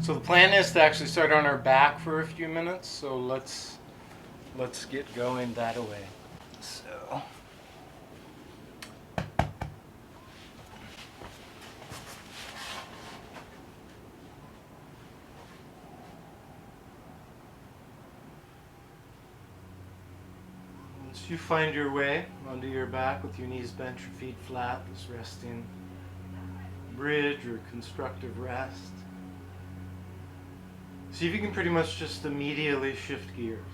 So the plan is to actually start on our back for a few minutes. So let's get going that way. So. Once you find your way onto your back with your knees bent, your feet flat, this resting bridge or constructive rest. See if you can pretty much just immediately shift gears.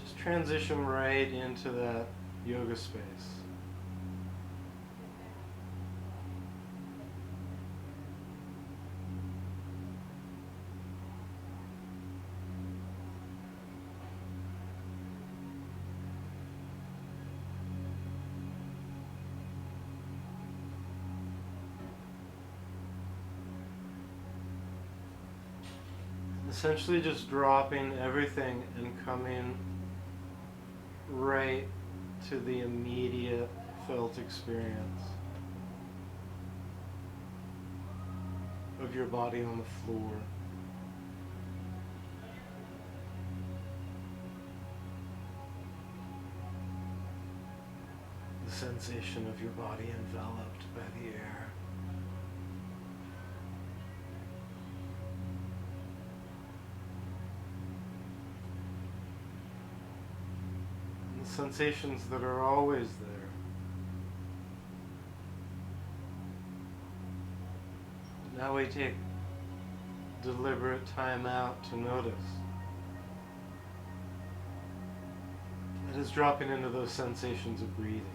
Just transition right into that yoga space. Essentially just dropping everything and coming right to the immediate felt experience of your body on the floor. The sensation of your body enveloped by the air. Sensations that are always there. Now we take deliberate time out to notice. That is dropping into those sensations of breathing.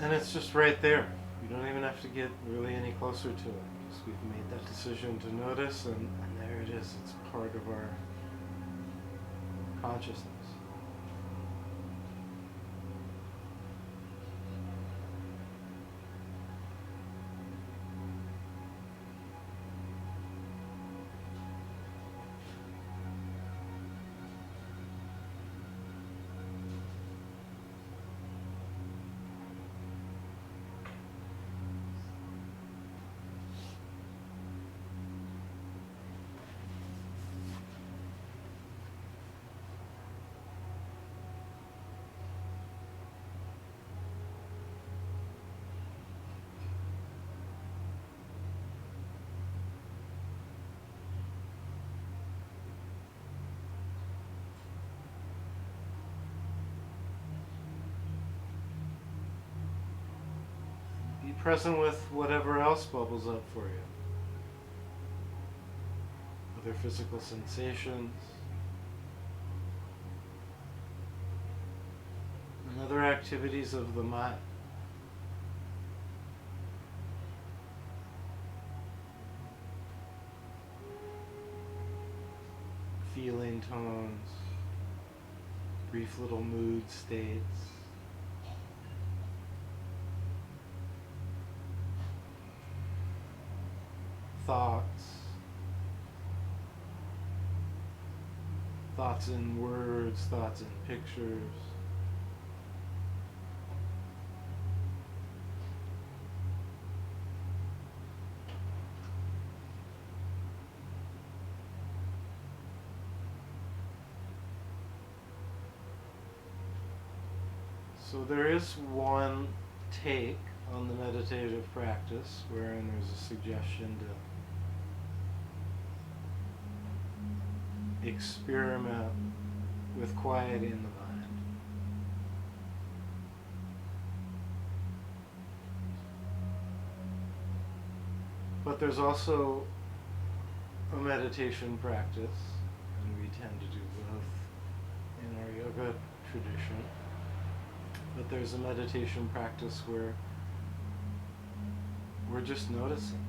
And it's just right there. You don't even have to get really any closer to it. Just we've made that decision to notice, and there it is. It's part of our consciousness. Be present with whatever else bubbles up for you. Other physical sensations. And other activities of the mind. Feeling tones. Brief little mood states. Thoughts in words, thoughts in pictures. So there is one take on the meditative practice wherein there's a suggestion to experiment with quieting the mind. But there's also a meditation practice, and we tend to do both in our yoga tradition. But there's a meditation practice where we're just noticing.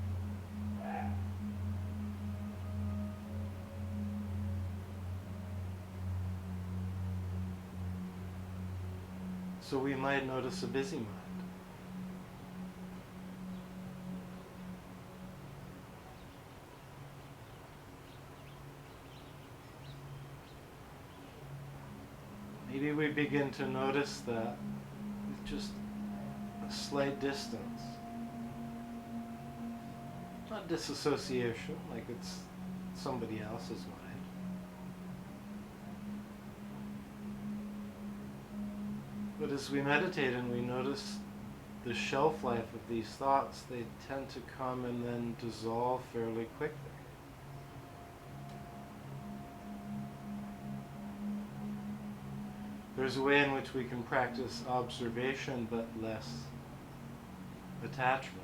So we might notice a busy mind. maybe we begin to notice that with just a slight distance. Not disassociation, like it's somebody else's mind. But as we meditate and we notice the shelf life of these thoughts, they tend to come and then dissolve fairly quickly. There's a way in which we can practice observation but less attachment.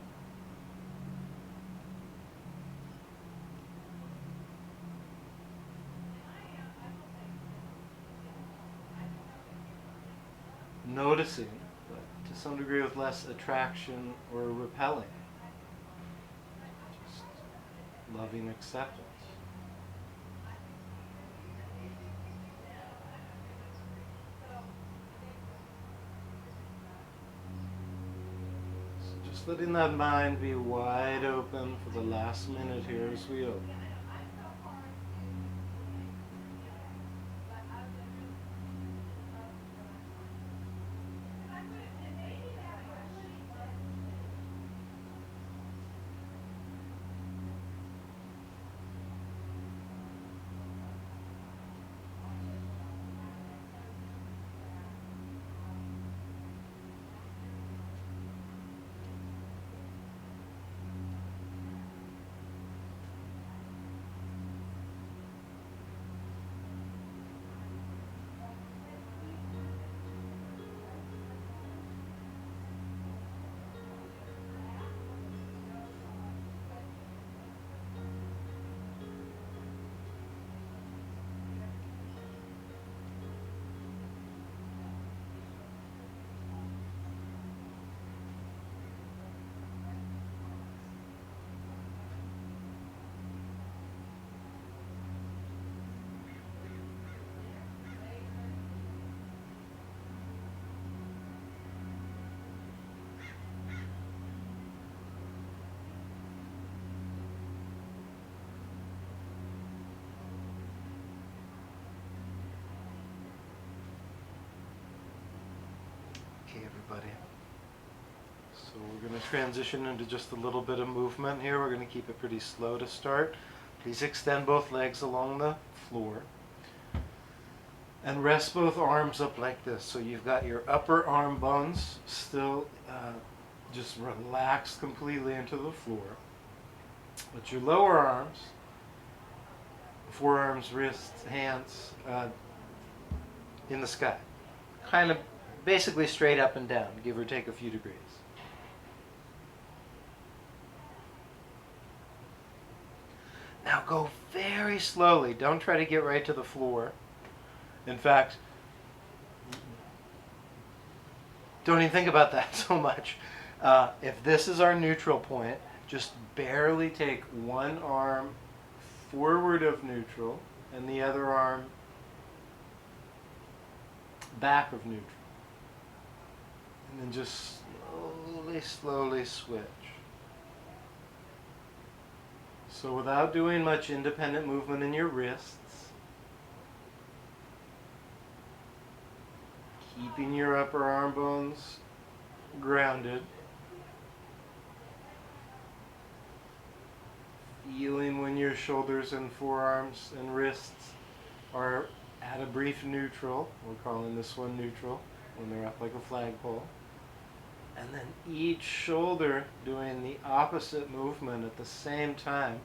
Noticing, but to some degree with less attraction or repelling. Just loving acceptance. So just letting that mind be wide open for the last minute here as we open. Okay, everybody. So we're going to transition into just a little bit of movement here. We're going to keep it pretty slow to start. Please extend both legs along the floor. And rest both arms up like this. So you've got your upper arm bones still just relaxed completely into the floor. But your lower arms, forearms, wrists, hands, in the sky. Kind of basically straight up and down, give or take a few degrees. Now go very slowly. Don't try to get right to the floor. In fact, don't even think about that so much. If this is our neutral point, just barely take one arm forward of neutral and the other arm back of neutral. And then just slowly switch. So without doing much independent movement in your wrists, keeping your upper arm bones grounded, feeling when your shoulders and forearms and wrists are at a brief neutral. We're calling this one neutral when they're up like a flagpole. And then each shoulder doing the opposite movement at the same time.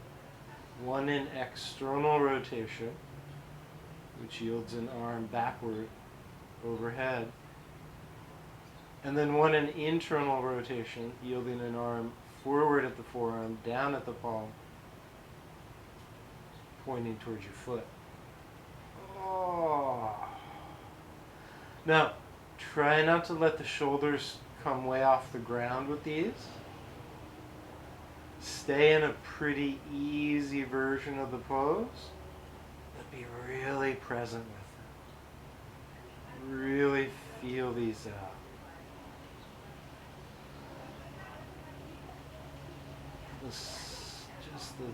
One in external rotation, which yields an arm backward overhead. And then one in internal rotation, yielding an arm forward at the forearm, down at the palm, pointing towards your foot. Oh. Now, try not to let the shoulders come way off the ground with these. Stay in a pretty easy version of the pose, but be really present with them. Really feel these out. Just the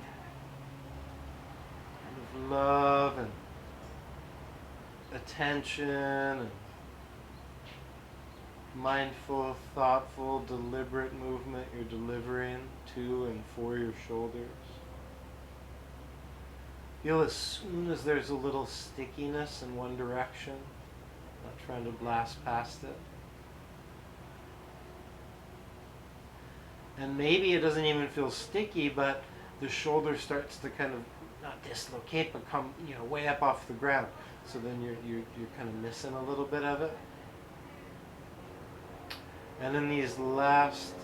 kind of love and attention and mindful, thoughtful, deliberate movement you're delivering to and for your shoulders. Feel as soon as there's a little stickiness in one direction, not trying to blast past it. And maybe it doesn't even feel sticky, but the shoulder starts to kind of not dislocate, but come, way up off the ground. So then you're kind of missing a little bit of it. And in these last,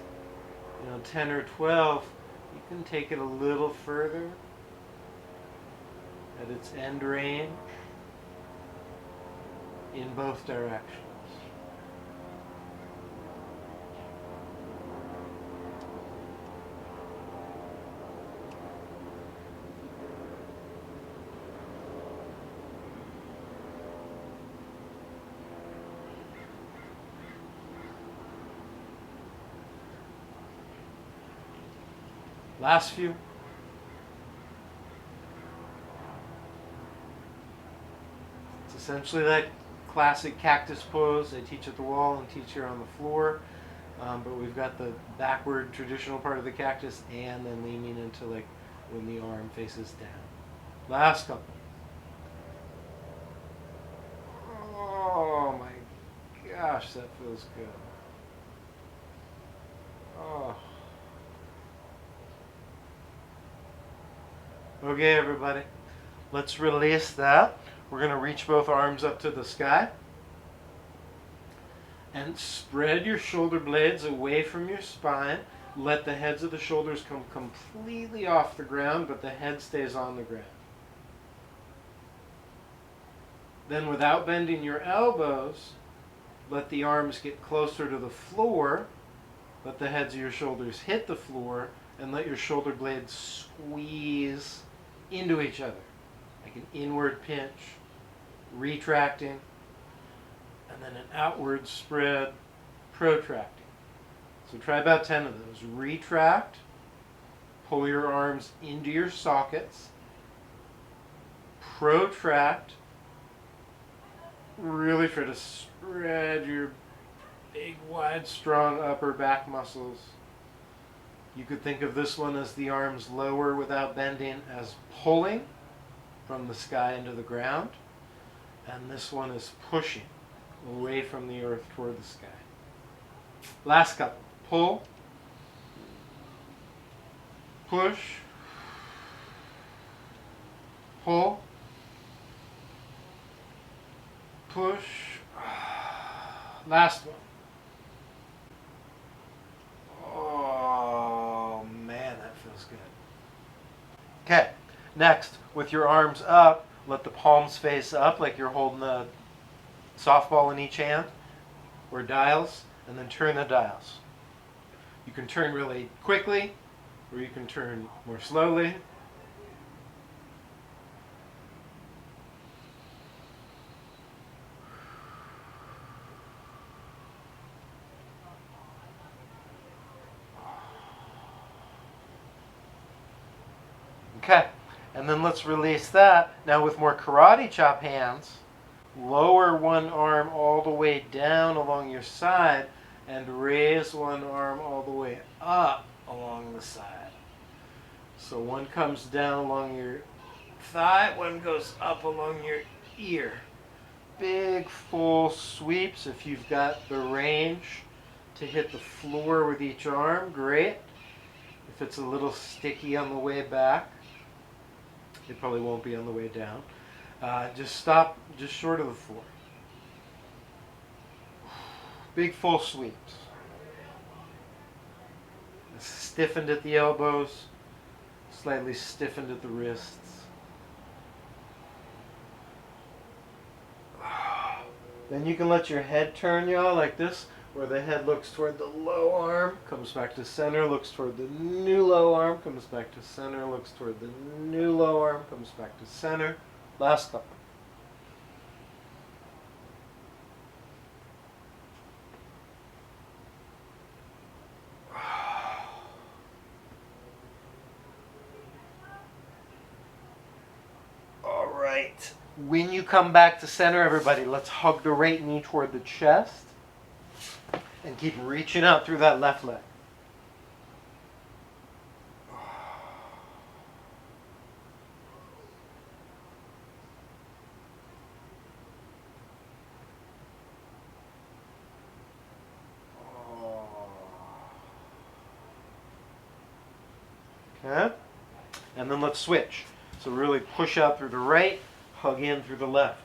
10 or 12, you can take it a little further at its end range in both directions. Last few. It's essentially that classic cactus pose I teach at the wall and teach here on the floor. But we've got the backward traditional part of the cactus and then leaning into like when the arm faces down. Last couple. Oh my gosh, that feels good. Oh. Okay, everybody, let's release that. We're going to reach both arms up to the sky and spread your shoulder blades away from your spine. Let the heads of the shoulders come completely off the ground, but the head stays on the ground. Then, without bending your elbows, let the arms get closer to the floor. Let the heads of your shoulders hit the floor, and let your shoulder blades squeeze into each other, like an inward pinch, retracting, and then an outward spread, protracting. So try about 10 of those. Retract, pull your arms into your sockets, protract, really try to spread your big, wide, strong upper back muscles. You could think of this one as the arms lower without bending as pulling from the sky into the ground. And this one is pushing away from the earth toward the sky. Last couple. Pull. Push. Pull. Push. Last one. Okay, next, with your arms up, let the palms face up like you're holding a softball in each hand, or dials, and then turn the dials. You can turn really quickly, or you can turn more slowly. Okay, and then let's release that. Now with more karate chop hands, lower one arm all the way down along your side and raise one arm all the way up along the side. So one comes down along your thigh, one goes up along your ear. Big full sweeps. If you've got the range to hit the floor with each arm, great. If it's a little sticky on the way back, it probably won't be on the way down. Just stop just short of the floor. Big full sweeps. Stiffened at the elbows, slightly stiffened at the wrists. Then you can let your head turn, y'all, like this, where the head looks toward the low arm, comes back to center, looks toward the new low arm, comes back to center, looks toward the new low arm, comes back to center. Last couple. All right. When you come back to center, everybody, let's hug the right knee toward the chest. And keep reaching out through that left leg. Okay? And then let's switch. So really push out through the right, hug in through the left.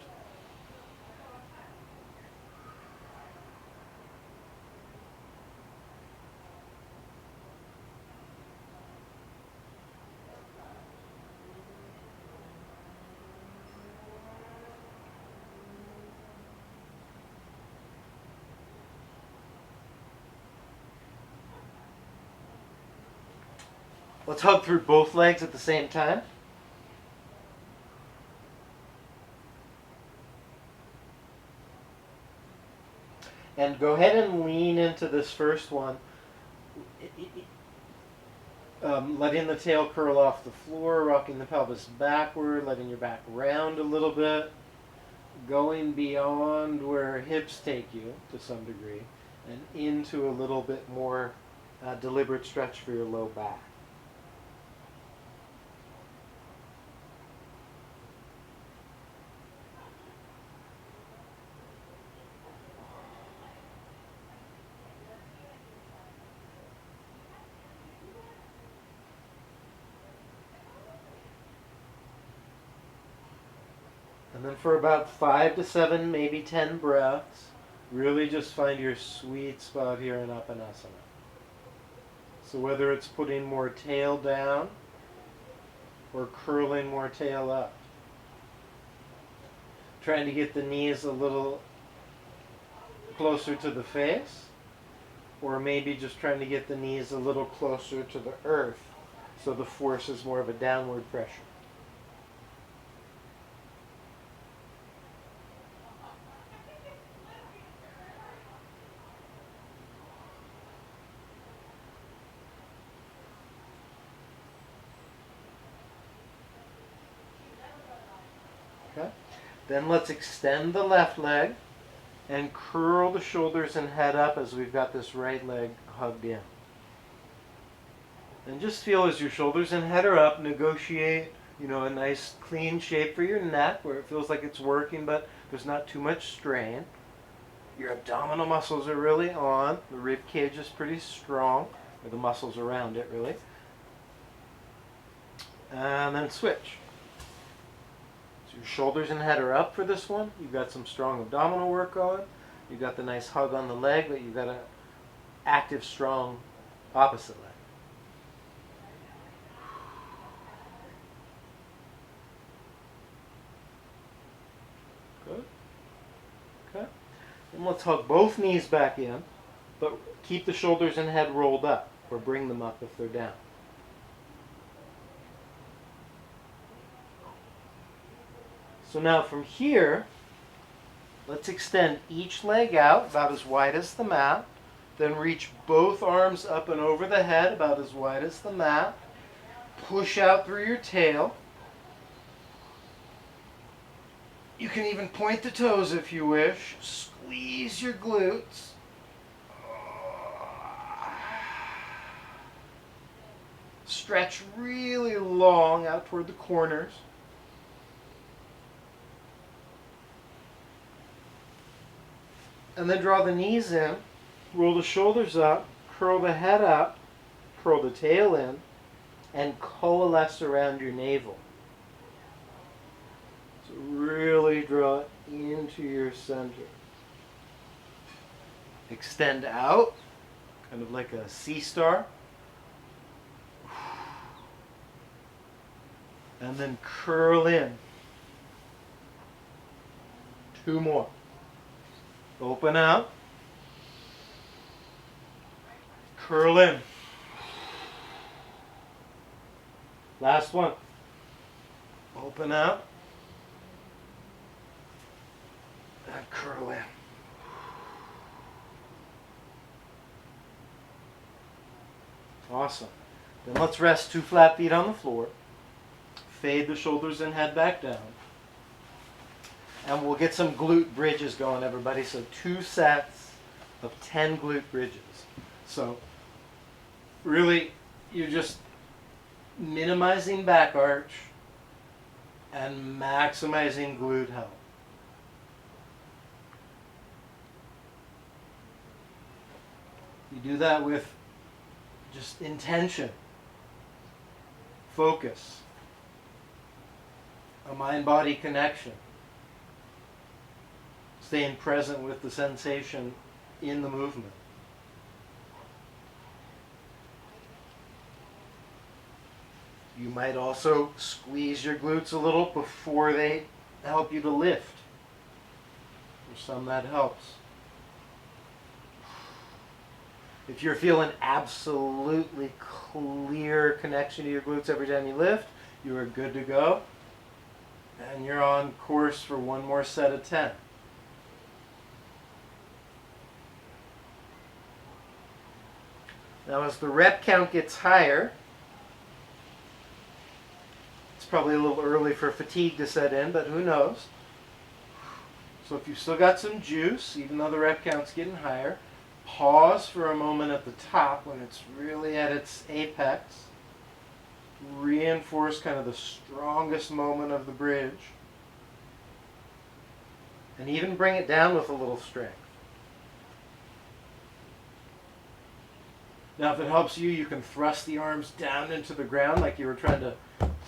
Let's hug through both legs at the same time. And go ahead and lean into this first one, letting the tail curl off the floor, rocking the pelvis backward, letting your back round a little bit, going beyond where hips take you to some degree, and into a little bit more deliberate stretch for your low back. And then for about 5 to 7, maybe 10 breaths, really just find your sweet spot here in Apanasana. So whether it's putting more tail down or curling more tail up. Trying to get the knees a little closer to the face, or maybe just trying to get the knees a little closer to the earth so the force is more of a downward pressure. Okay. Then let's extend the left leg and curl the shoulders and head up as we've got this right leg hugged in. And just feel as your shoulders and head are up, negotiate, a nice clean shape for your neck where it feels like it's working but there's not too much strain. Your abdominal muscles are really on. The rib cage is pretty strong, or the muscles around it really. And then switch. Your shoulders and head are up for this one. You've got some strong abdominal work on. You've got the nice hug on the leg, but you've got an active, strong opposite leg. Good. Okay. And let's hug both knees back in, but keep the shoulders and head rolled up, or bring them up if they're down. So now from here, let's extend each leg out about as wide as the mat. Then reach both arms up and over the head about as wide as the mat. Push out through your tail. You can even point the toes if you wish. Squeeze your glutes. Stretch really long out toward the corners. And then draw the knees in, roll the shoulders up, curl the head up, curl the tail in, and coalesce around your navel. So really draw it into your center. Extend out, kind of like a sea star. And then curl in. 2 more. Open out. Curl in. Last one. Open out. And curl in. Awesome. Then let's rest 2 flat feet on the floor. Fade the shoulders and head back down. And we'll get some glute bridges going, everybody. So 2 sets of 10 glute bridges. So really, you're just minimizing back arch and maximizing glute health. You do that with just intention, focus, a mind-body connection, staying present with the sensation in the movement. You might also squeeze your glutes a little before they help you to lift. For some that helps. If you're feeling absolutely clear connection to your glutes every time you lift, you are good to go. And you're on course for one more set of 10. Now as the rep count gets higher, it's probably a little early for fatigue to set in, but who knows? So if you've still got some juice, even though the rep count's getting higher, pause for a moment at the top when it's really at its apex. Reinforce kind of the strongest moment of the bridge. And even bring it down with a little strength. Now if it helps you, you can thrust the arms down into the ground like you were trying to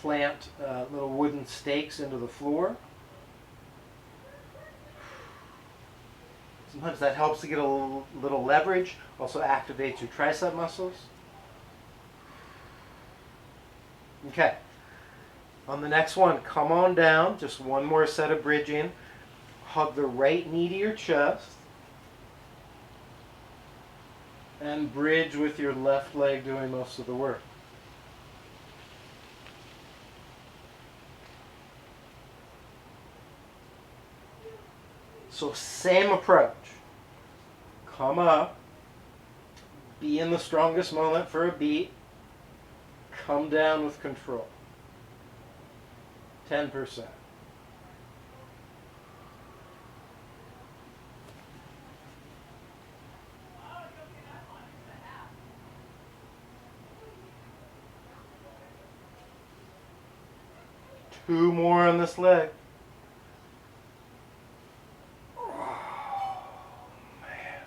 plant little wooden stakes into the floor. Sometimes that helps to get a little leverage. Also activates your tricep muscles. Okay. On the next one, come on down. Just one more set of bridging. Hug the right knee to your chest. And bridge with your left leg doing most of the work. So same approach. Come up. Be in the strongest moment for a beat. Come down with control. 10%. Two more on this leg. Oh, man.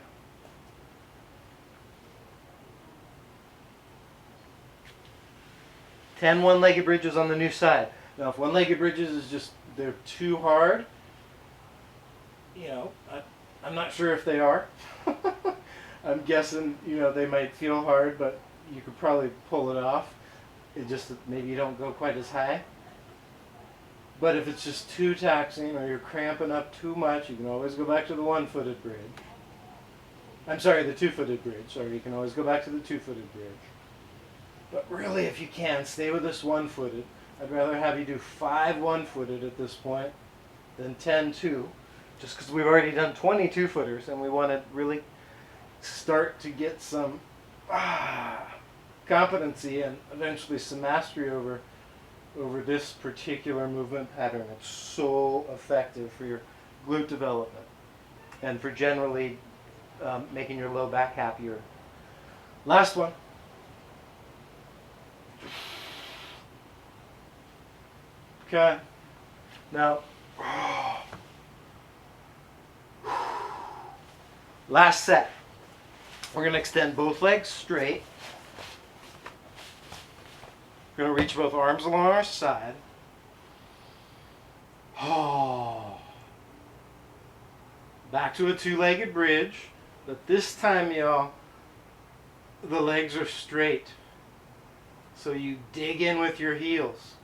Ten one-legged bridges on the new side. Now, if one-legged bridges is just, they're too hard, you know, I'm not sure if they are. I'm guessing, you know, they might feel hard, but you could probably pull it off. It just, maybe you don't go quite as high. But if it's just too taxing or you're cramping up too much, you can always go back to the one-footed bridge. I'm sorry, the two-footed bridge. Sorry, you can always go back to the two-footed bridge. But really, if you can, stay with this one-footed. I'd rather have you do 5 one-footed at this point than 10 two, just because we've already done 20 two-footers and we want to really start to get some competency and eventually some mastery over this particular movement pattern. It's so effective for your glute development and for generally making your low back happier. Last one. Okay. Now, last set. We're going to extend both legs straight. We're going to reach both arms along our side. Oh. Back to a two-legged bridge. But this time, y'all, the legs are straight. So you dig in with your heels.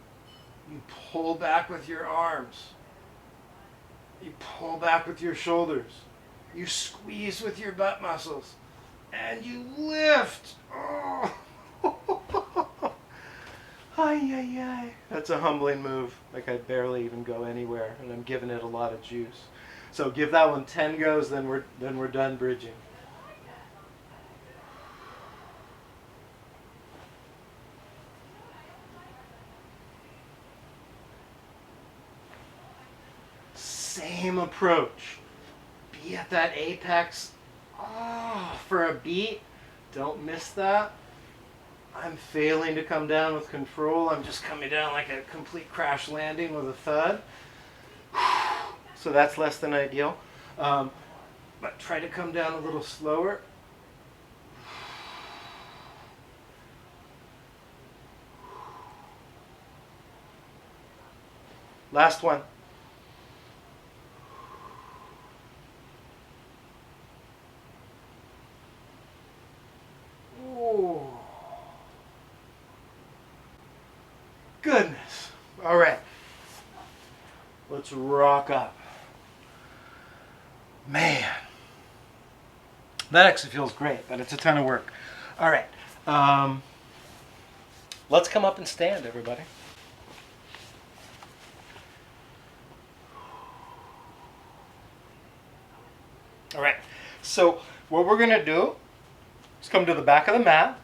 You pull back with your arms. You pull back with your shoulders. You squeeze with your butt muscles. And you lift. Oh. Ay, ay, ay. That's a humbling move. Like I barely even go anywhere, and I'm giving it a lot of juice. So give that one 10 goes, then we're done bridging. Same approach. Be at that apex Oh, for a beat. Don't miss that. I'm failing to come down with control. I'm just coming down like a complete crash landing with a thud. So that's less than ideal. But try to come down a little slower. Last one. Oh. Goodness. All right. Let's rock up. Man. That actually feels great, but it's a ton of work. All right. Let's come up and stand, everybody. All right. So what we're going to do is come to the back of the mat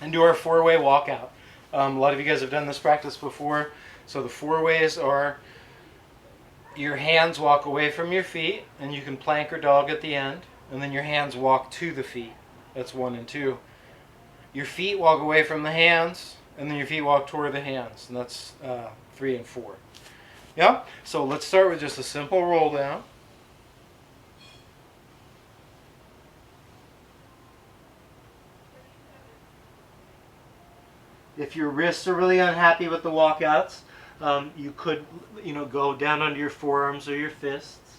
and do our 4-way walkout. A lot of you guys have done this practice before. So the 4 ways are: your hands walk away from your feet, and you can plank or dog at the end, and then your hands walk to the feet. That's 1 and 2. Your feet walk away from the hands, and then your feet walk toward the hands, and that's 3 and 4. Yeah? So let's start with just a simple roll down. If your wrists are really unhappy with the walkouts, you could, go down under your forearms or your fists.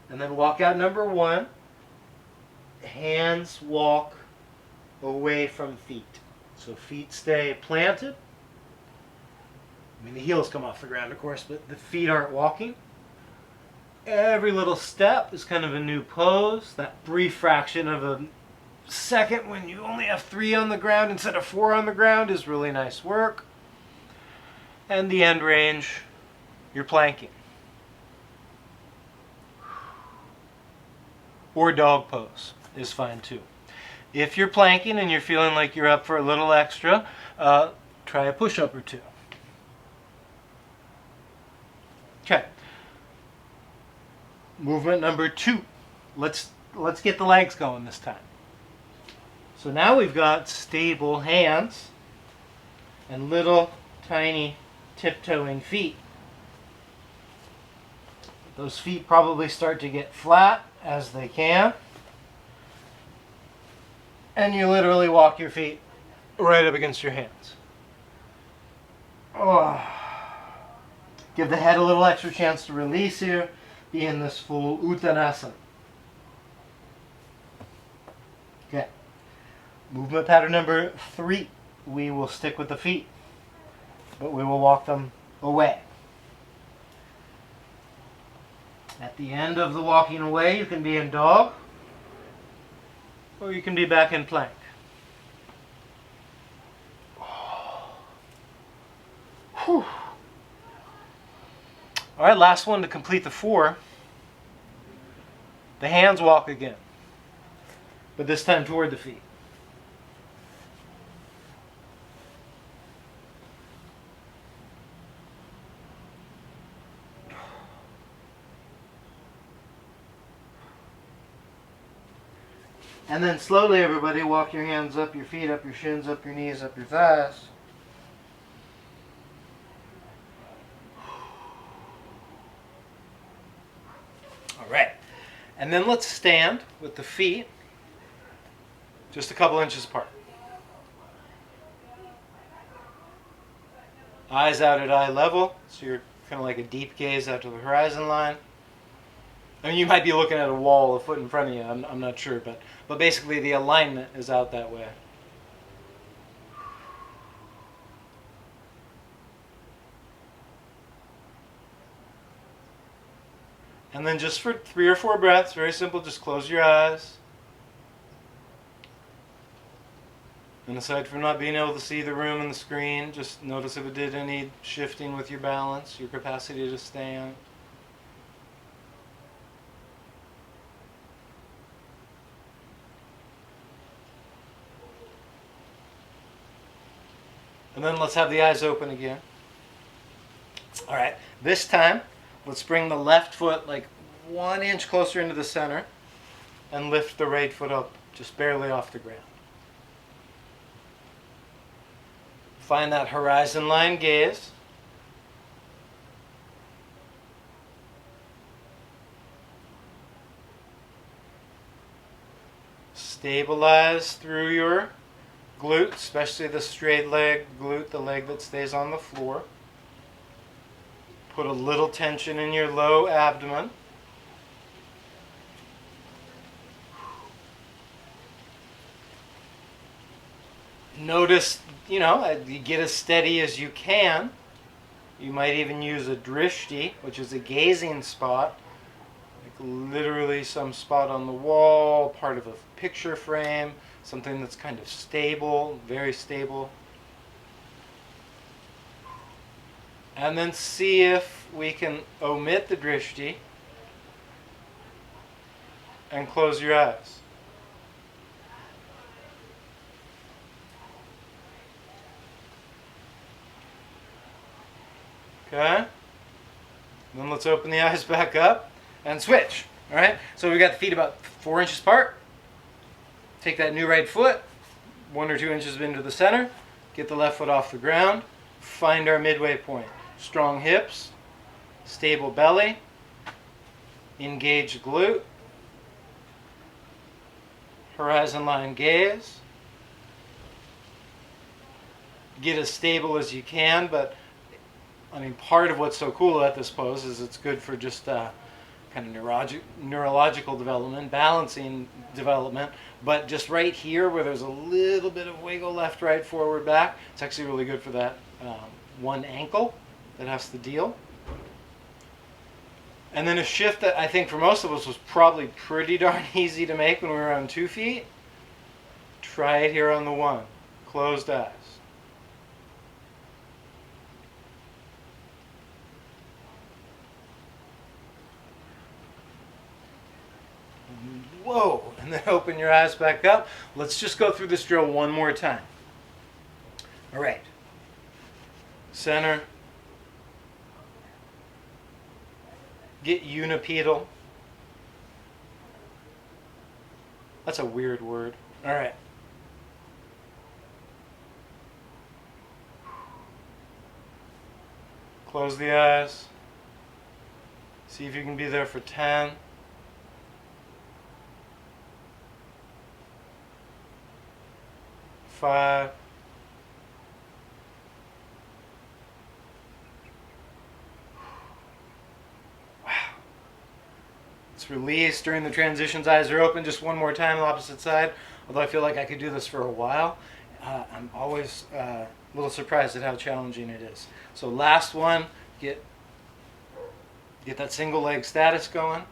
And then walkout number 1, hands walk away from feet. So feet stay planted. The heels come off the ground, of course, but the feet aren't walking. Every little step is kind of a new pose. That brief fraction of a second when you only have 3 on the ground instead of 4 on the ground is really nice work. And the end range, you're planking. Or dog pose is fine too. If you're planking and you're feeling like you're up for a little extra, try a push-up or 2. Okay. Movement number 2. Let's get the legs going this time. So now we've got stable hands and little tiny tiptoeing feet. Those feet probably start to get flat as they can. And you literally walk your feet right up against your hands. Oh. Give the head a little extra chance to release here. Be in this full Uttanasana. Okay. Movement pattern number 3. We will stick with the feet, but we will walk them away. At the end of the walking away, you can be in dog, or you can be back in plank. Whew. All right, last one to complete the 4. The hands walk again, but this time toward the feet. And then slowly, everybody, walk your hands up your feet, up your shins, up your knees, up your thighs. All right. And then let's stand with the feet just a couple inches apart. Eyes out at eye level, so you're kind of like a deep gaze out to the horizon line. I mean, you might be looking at a wall a foot in front of you, I'm not sure, but basically the alignment is out that way. And then just for 3 or 4 breaths, very simple, just close your eyes. And aside from not being able to see the room and the screen, just notice if it did any shifting with your balance, your capacity to stand. And then let's have the eyes open again. All right, this time, let's bring the left foot like 1 inch closer into the center. and lift the right foot up, just barely off the ground. Find that horizon line gaze. Stabilize through your glute, especially the straight leg glute, the leg that stays on the floor. Put a little tension in your low abdomen. Notice, you get as steady as you can. You might even use a drishti, which is a gazing spot. Like literally some spot on the wall, part of a picture frame, something that's kind of stable, very stable. And then see if we can omit the drishti and close your eyes. Okay? Then let's open the eyes back up and switch. All right? So we got the feet about 4 inches apart. Take that new right foot 1 or 2 inches into the center. Get the left foot off the ground. Find our midway point. Strong hips, stable belly, engaged glute, horizon line gaze. Get as stable as you can, but part of what's so cool about this pose is it's good for just kind of neurological development, balancing development, but just right here where there's a little bit of wiggle left, right, forward, back, it's actually really good for that one ankle that has to deal. And then a shift that I think for most of us was probably pretty darn easy to make when we were on 2 feet. Try it here on the 1. Closed eyes. Whoa, and then open your eyes back up. Let's just go through this drill one more time. All right. Center. Get unipedal. That's a weird word. All right. Close the eyes. See if you can be there for 10. 5. Wow. Let's release during the transitions. Eyes are open. Just one more time, opposite side. Although I feel like I could do this for a while. I'm always a little surprised at how challenging it is. So last one, get that single leg status going.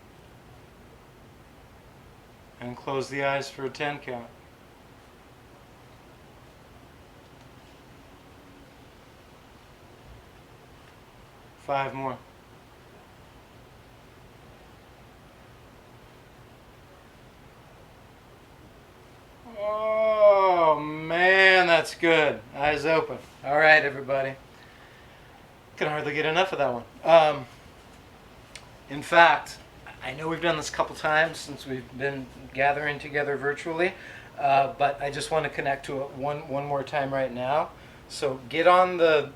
And close the eyes for a 10 count. 5 more. Oh, man, that's good. Eyes open. All right, everybody. Can hardly get enough of that one. In fact, I know we've done this a couple times since we've been gathering together virtually, but I just want to connect to it one more time right now. So get on the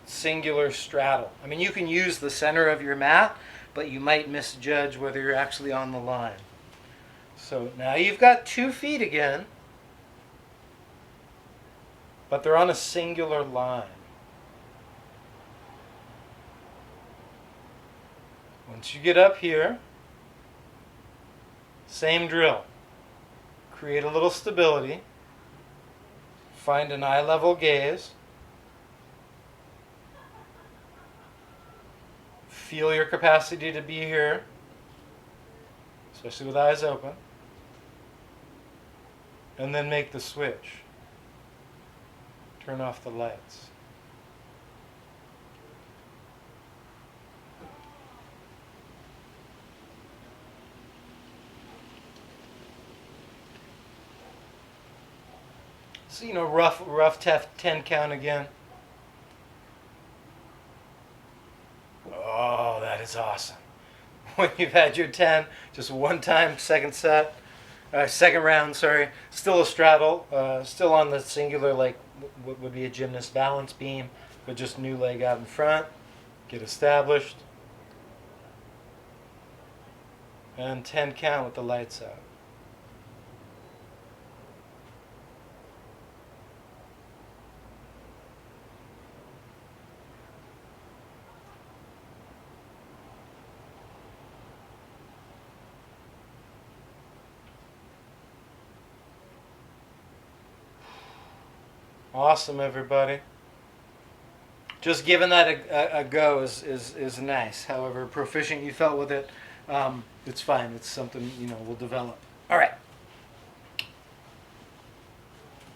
singular straddle. You can use the center of your mat, but you might misjudge whether you're actually on the line. So now you've got 2 feet again, but they're on a singular line. Once you get up here, same drill. Create a little stability. Find an eye level gaze. Feel your capacity to be here, especially with eyes open. And then make the switch. Turn off the lights. So, rough 10 count again. Oh, that is awesome. When you've had your 10, just one time, second set, Second round, sorry. Still a straddle, still on the singular, like what would be a gymnast balance beam, but just new leg out in front. Get established. And 10 count with the lights out. Awesome, everybody. Just giving that a go is nice. However proficient you felt with it, it's fine. It's something, we'll develop. All right.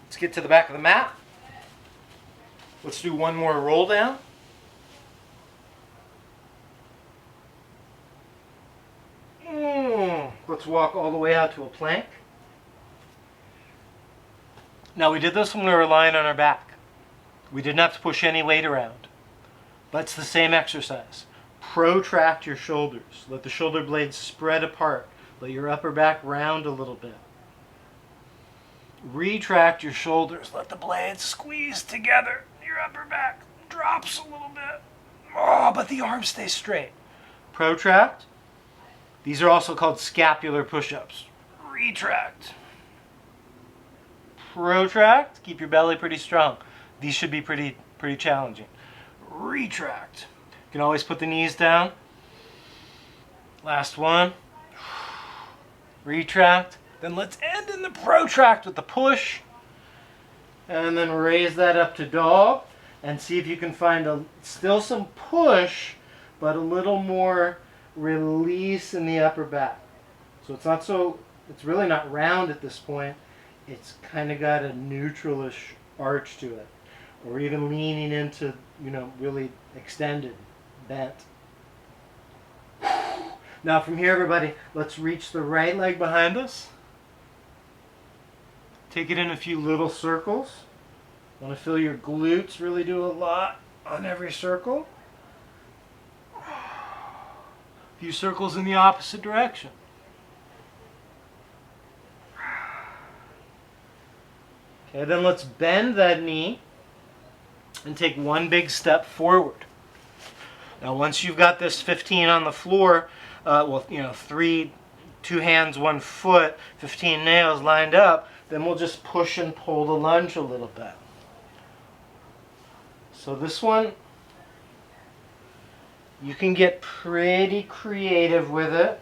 Let's get to the back of the mat. Let's do one more roll down. Let's walk all the way out to a plank. Now, we did this when we were lying on our back. We didn't have to push any weight around. But it's the same exercise. Protract your shoulders. Let the shoulder blades spread apart. Let your upper back round a little bit. Retract your shoulders. Let the blades squeeze together. Your upper back drops a little bit. Oh, but the arms stay straight. Protract. These are also called scapular push-ups. Retract. Protract. Keep your belly pretty strong. These should be pretty challenging. Retract. You can always put the knees down. Last one. Retract. Then let's end in the protract with the push. And then raise that up to dog. And see if you can find still some push, but a little more release in the upper back. So it's really not round at this point. It's kind of got a neutralish arch to it. Or even leaning into, really extended, bent. Now from here, everybody, let's reach the right leg behind us. Take it in a few little circles. Want to feel your glutes really do a lot on every circle. A few circles in the opposite direction. Okay, then let's bend that knee and take one big step forward. Now once you've got this 15 on the floor, two hands, 1 foot, 15 nails lined up, then we'll just push and pull the lunge a little bit. So this one, you can get pretty creative with it.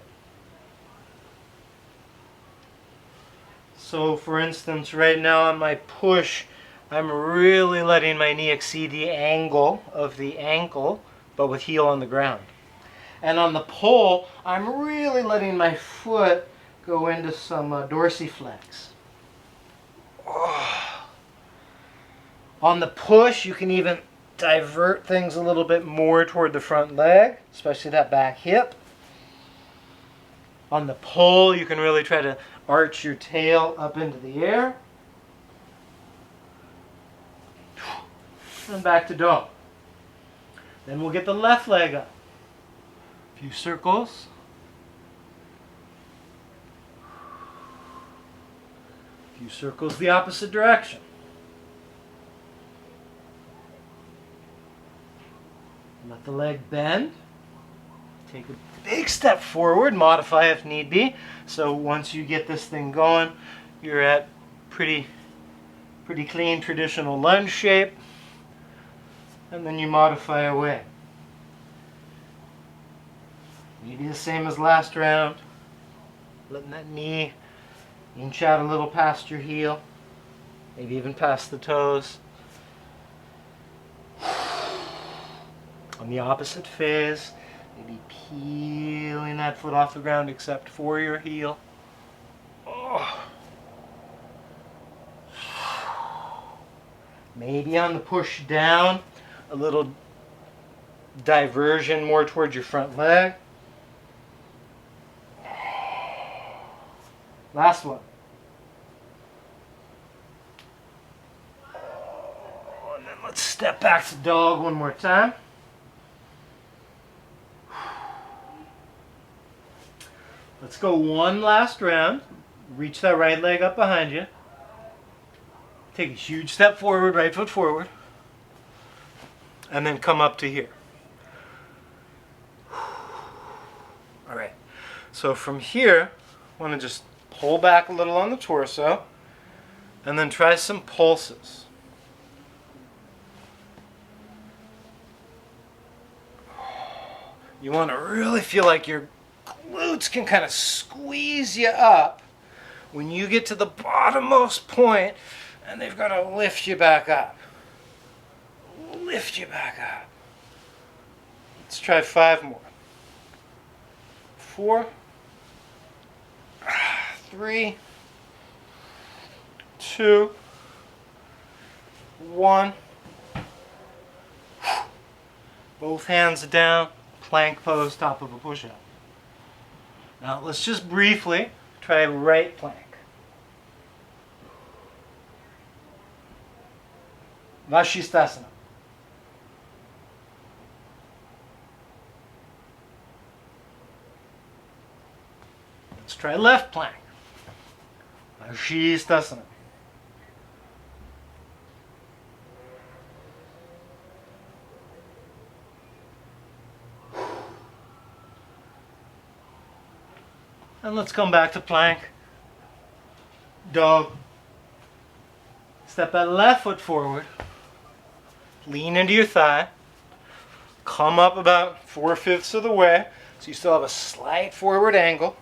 So for instance, right now on my push, I'm really letting my knee exceed the angle of the ankle, but with heel on the ground. And on the pull, I'm really letting my foot go into some dorsiflex. Oh. On the push, you can even divert things a little bit more toward the front leg, especially that back hip. On the pull, you can really try to arch your tail up into the air. And back to dog. Then we'll get the left leg up. A few circles. A few circles the opposite direction. Let the leg bend. Take a big step forward, modify if need be. So once you get this thing going, you're at pretty clean traditional lunge shape. And then you modify away. Maybe the same as last round. Letting that knee inch out a little past your heel. Maybe even past the toes. On the opposite phase, maybe peeling that foot off the ground except for your heel. Oh. Maybe on the push down, a little diversion more towards your front leg. Last one. And then let's step back to dog one more time. Let's go one last round. Reach that right leg up behind you. Take a huge step forward, right foot forward. And then come up to here. All right. So from here, I want to just pull back a little on the torso. And then try some pulses. You want to really feel like your glutes can kind of squeeze you up when you get to the bottommost point, and they've got to lift you back up. Lift you back up. Let's try 5 more. 4, 3, 2, 1. Both hands down. Plank pose, top of a push-up. Now let's just briefly try right plank. Vashisthasana. Let's try left plank. Vashisthasana. And let's come back to plank. Dog. Step that left foot forward. Lean into your thigh. Come up about 4/5 of the way. So you still have a slight forward angle.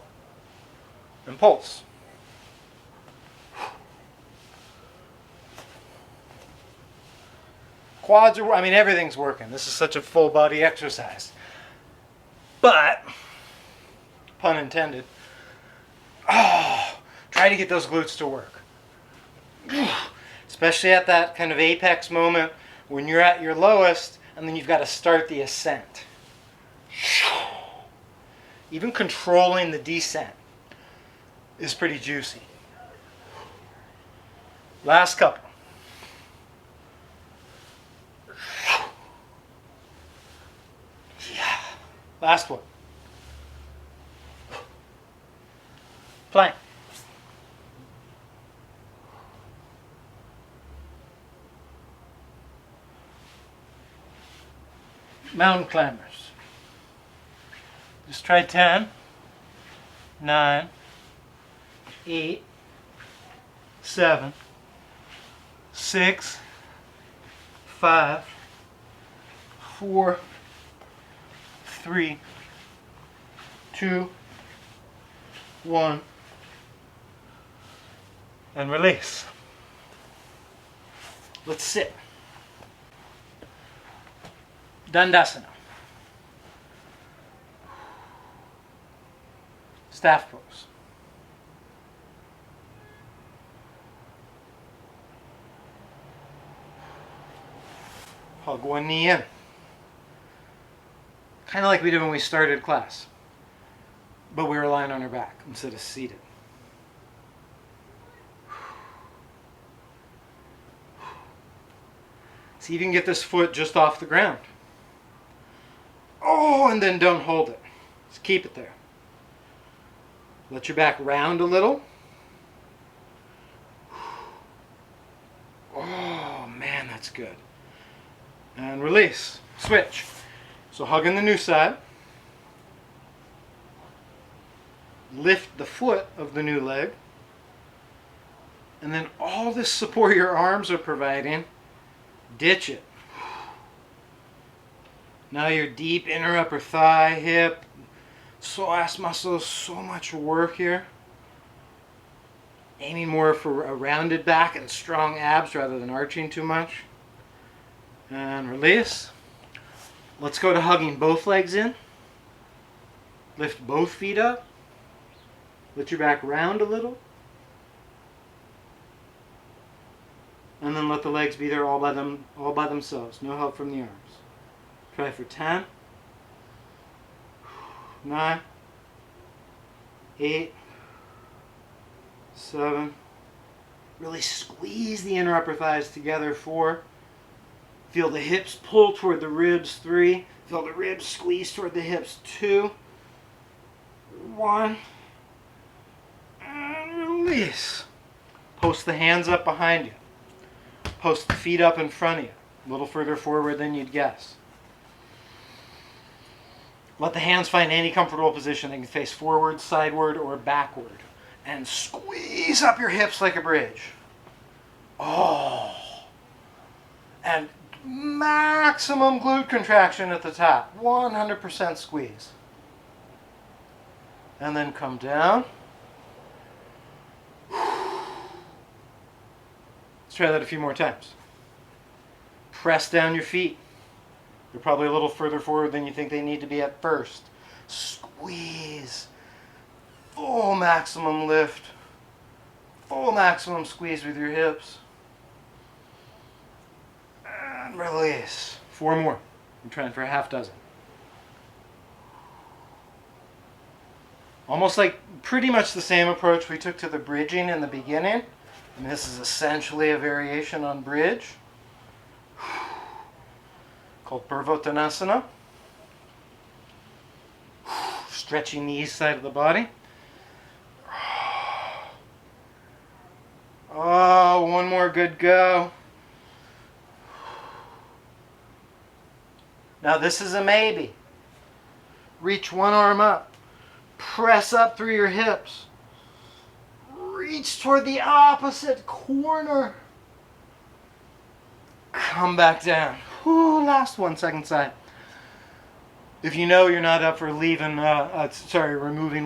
And pulse. Quads are, everything's working. This is such a full body exercise. But, pun intended, try to get those glutes to work. Especially at that kind of apex moment when you're at your lowest and then you've got to start the ascent. Even controlling the descent is pretty juicy. Last couple. Yeah. Last one. Plank. Mountain climbers. Just try 10, 9, 8, 7, 6, 5, 4, 3, 2, 1, and release. Let's sit. Dandasana. Staff pose. Hug one knee in. Kind of like we did when we started class. But we were lying on our back instead of seated. See if you can get this foot just off the ground. Oh, and then don't hold it. Just keep it there. Let your back round a little. Oh, man, that's good. And release. Switch. So hugging the new side. Lift the foot of the new leg. And then all this support your arms are providing, ditch it. Now your deep inner upper thigh, hip, psoas muscles, so much work here. Aiming more for a rounded back and strong abs rather than arching too much. And release. Let's go to hugging both legs in. Lift both feet up. Let your back round a little. And then let the legs be there all by themselves. No help from the arms. Try for 10, 9, 8, 7. Really squeeze the inner upper thighs together. 4. Feel the hips pull toward the ribs. 3. Feel the ribs squeeze toward the hips. 2, 1. And Release. Post the hands up behind you. Post the feet up in front of you, a little further forward than you'd guess. Let the hands find any comfortable position. They can face forward, sideward, or backward. And squeeze up your hips like a bridge. Oh. And maximum glute contraction at the top. 100% squeeze. And then come down. Let's try that a few more times. Press down your feet. They're probably a little further forward than you think they need to be at first. Squeeze. Full maximum lift. Full maximum squeeze with your hips. And release. 4 more. I'm trying for a half dozen. Almost like pretty much the same approach we took to the bridging in the beginning. And this is essentially a variation on bridge, called Purvottanasana. Stretching the east side of the body. Oh, one more good go. Now this is a maybe. Reach one arm up. Press up through your hips. Reach toward the opposite corner. Come back down. Ooh, last one, second side. If you know you're not up for removing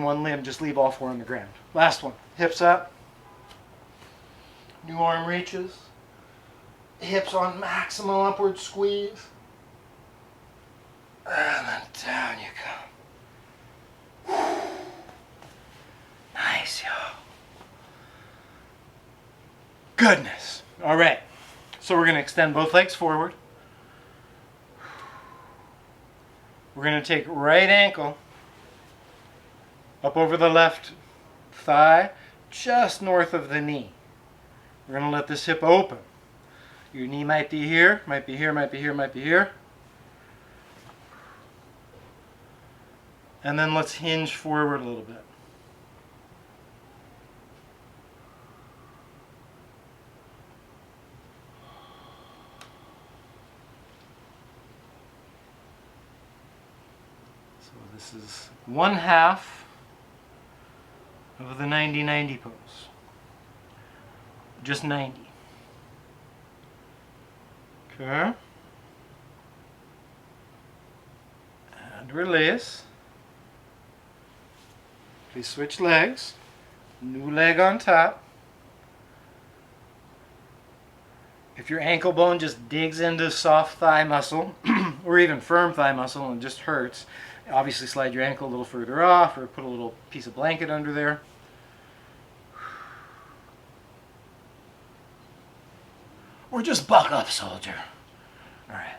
one limb, just leave all 4 on the ground. Last one. Hips up. New arm reaches. Hips on maximum upward squeeze. And then down you come. Nice, yo. Goodness. All right. So we're going to extend both legs forward. We're going to take right ankle up over the left thigh, just north of the knee. We're going to let this hip open. Your knee might be here, might be here, might be here, might be here. And then let's hinge forward a little bit. So this is 1/2 of the 90-90 pose. Just 90. Okay. And release. Please switch legs. New leg on top. If your ankle bone just digs into soft thigh muscle, or even firm thigh muscle and just hurts, obviously slide your ankle a little further off or put a little piece of blanket under there. Or just buck up, soldier. All right.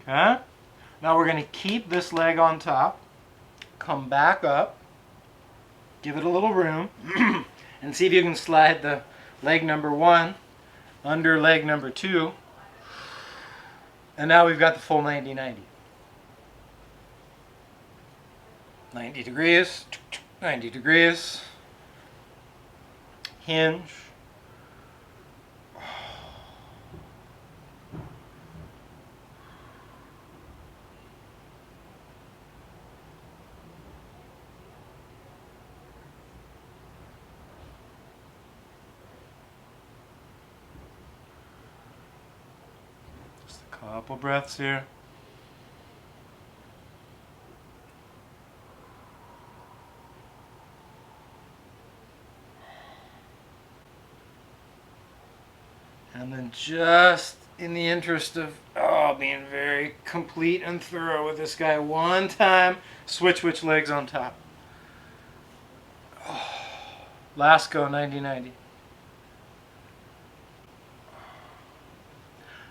Okay. Now we're going to keep this leg on top. Come back up. Give it a little room. And see if you can slide the leg number 1 under leg number 2. And now we've got the full 90-90. 90 degrees, 90 degrees. Hinge. Couple breaths here. And then just in the interest of being very complete and thorough with this guy, one time, switch which legs on top. Last go, 90-90.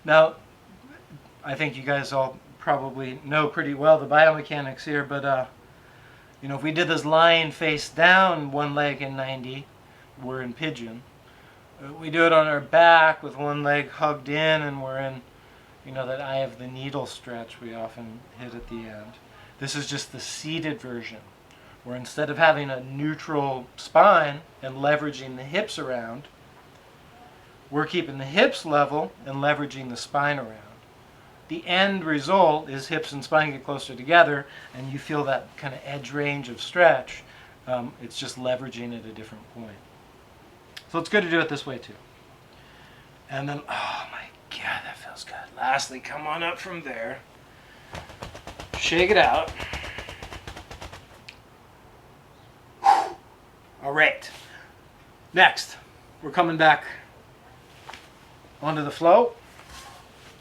Now, I think you guys all probably know pretty well the biomechanics here, but if we did this lying face down, one leg in 90, we're in pigeon. We do it on our back with one leg hugged in, and we're in, that eye of the needle stretch we often hit at the end. This is just the seated version, where instead of having a neutral spine and leveraging the hips around, we're keeping the hips level and leveraging the spine around. The end result is hips and spine get closer together, and you feel that kind of edge range of stretch. It's just leveraging at a different point. So it's good to do it this way too. And then, oh my God, that feels good. Lastly, come on up from there. Shake it out. All right. Next, we're coming back onto the flow,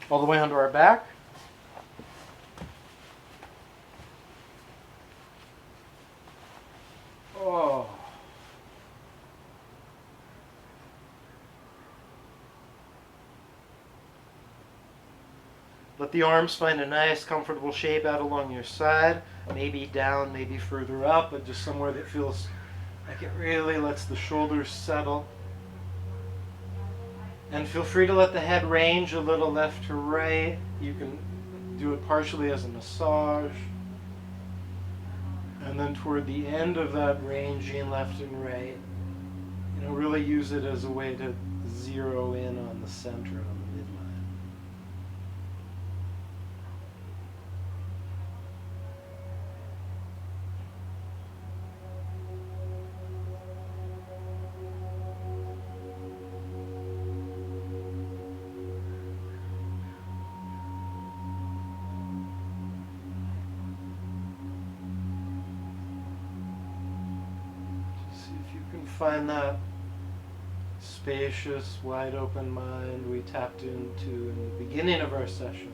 all the way onto our back. Oh. Let the arms find a nice, comfortable shape out along your side. Maybe down, maybe further up, but just somewhere that feels like it really lets the shoulders settle. And feel free to let the head range a little left to right. You can do it partially as a massage. And then toward the end of that ranging left and right, really use it as a way to zero in on the center, on the midline. Find that spacious, wide open mind we tapped into in the beginning of our session.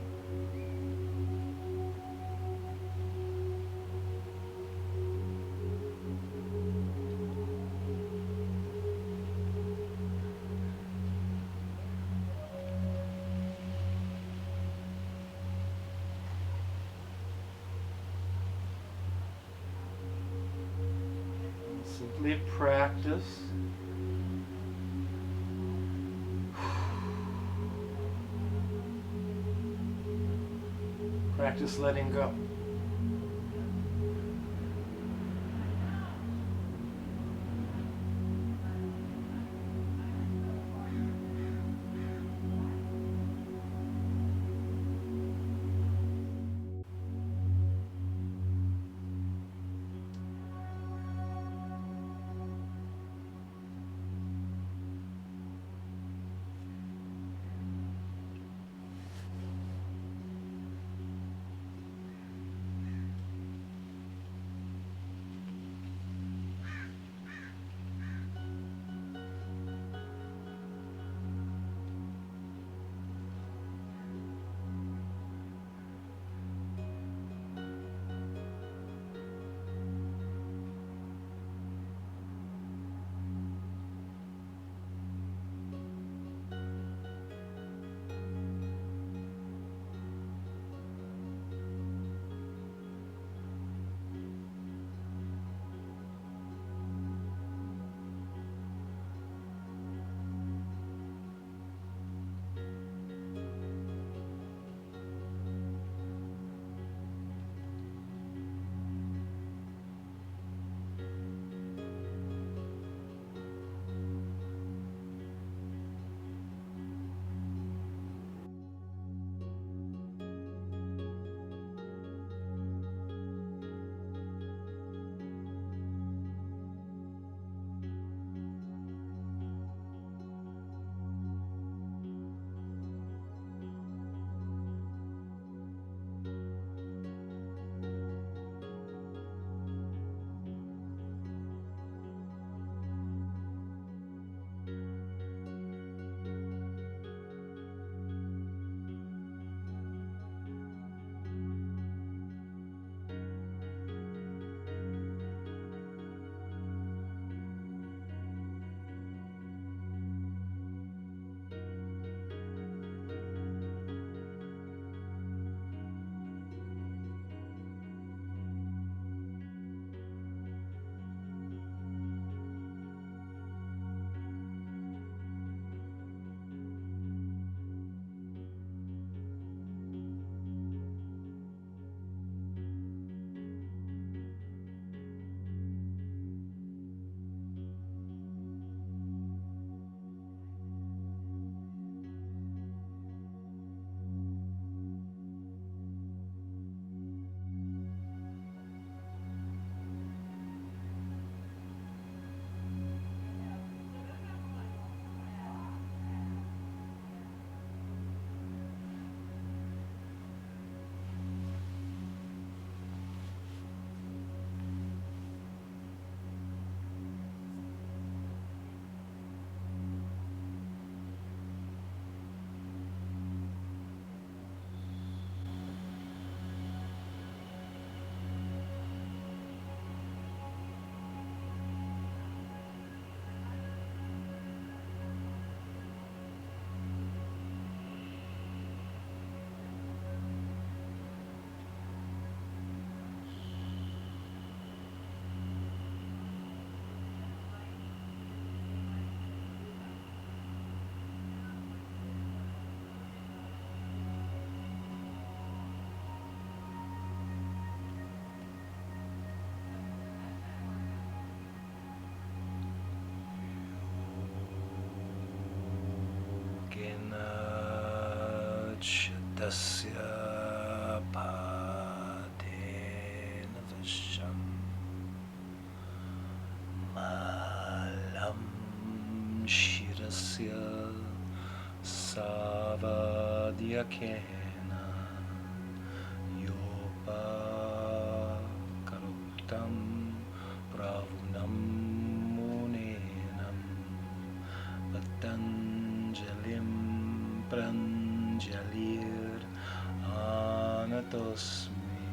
Simply practice. Practice letting go. yakena yopa karuptam pravunam munenam patanjalim pranjalir anatosmi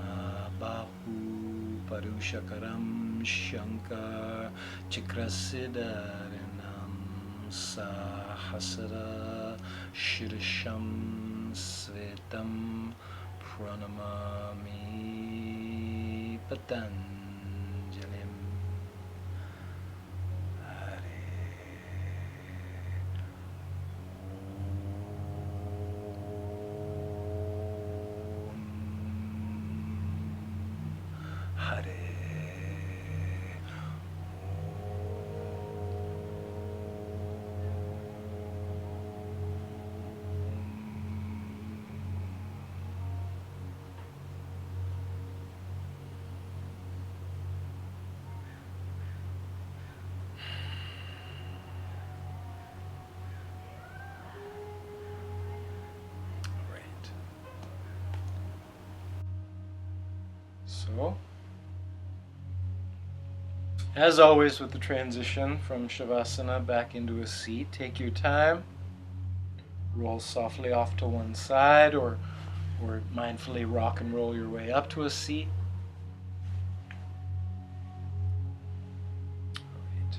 abahu parushakaram shankar chikrasidarinam sahasara shirisham svetam pranamami patanjalim. So, as always with the transition from Shavasana back into a seat, take your time, roll softly off to one side, or mindfully rock and roll your way up to a seat. Right.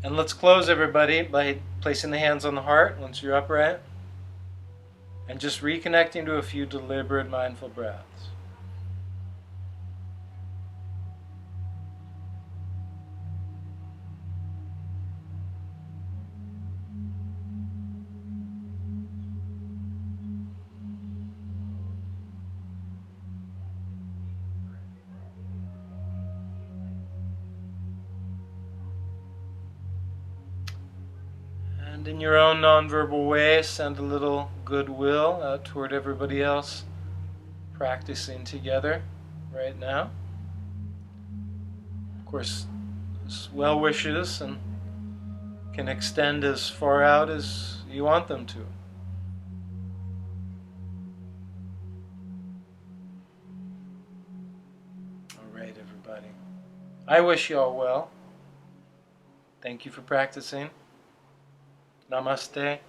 And let's close, everybody, by placing the hands on the heart once you're upright, and just reconnecting to a few deliberate mindful breaths. And in your own nonverbal way, send a little goodwill out toward everybody else practicing together right now. Of course, well wishes and can extend as far out as you want them to. All right, everybody. I wish you all well. Thank you for practicing. Namaste.